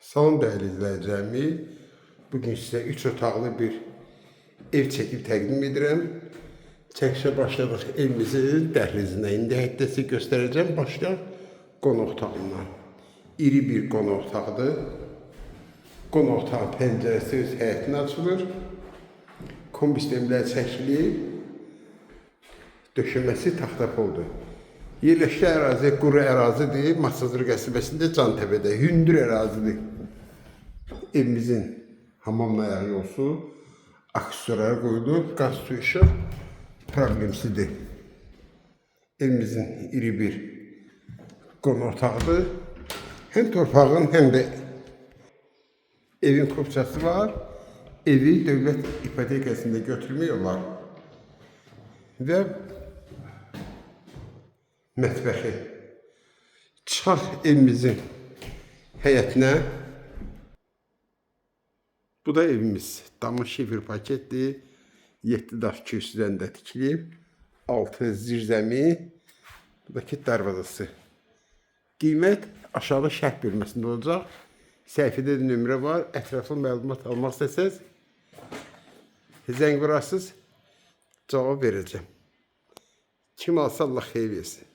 Salam dəyərli izləyicilərimiz. Bugün sizə 3 otaqlı bir ev çəkib təqdim edirəm. Çəkişə başladıq evimizin dəhlizinə. İndi həddəsi göstərəcəm. Başlayaq qonaq otağından. İri bir qonaq otağıdır. Qonaq otağın pəncərəsi öz həyətinə açılır. Kombi sistemləri çəkilir. Döşəməsi taxtapoldur. Yerləşdiyi ərazi quru ərazidir. Masazır qəsəbəsində Cantəpədə. Hündür ərazidir. Evimizin hamamla ayağı yolsu aksesuarlar qoyulur. Qaz su işıq problemsizdir. Evimizin iri bir qonaq otağıdır. Hem torpağın hem de evin kopçası var. Evi dövlət ipotekasında götürmüyorlar. Və mətbəxi. Çıxaq evimizin həyətinə. Bu da evimiz. Damı şifir paketdir. 7 daş 200'dən də tikilib. 6 zirzəmi. Buradakı darvazası. Qiymət aşağı şərh bölməsində olacaq. Səhifədə də nömrə var. Ətraflı məlumat almaq istəsəz zəng vurarsınız. Cavab verəcəm. Kim alsa Allah xeyir versin.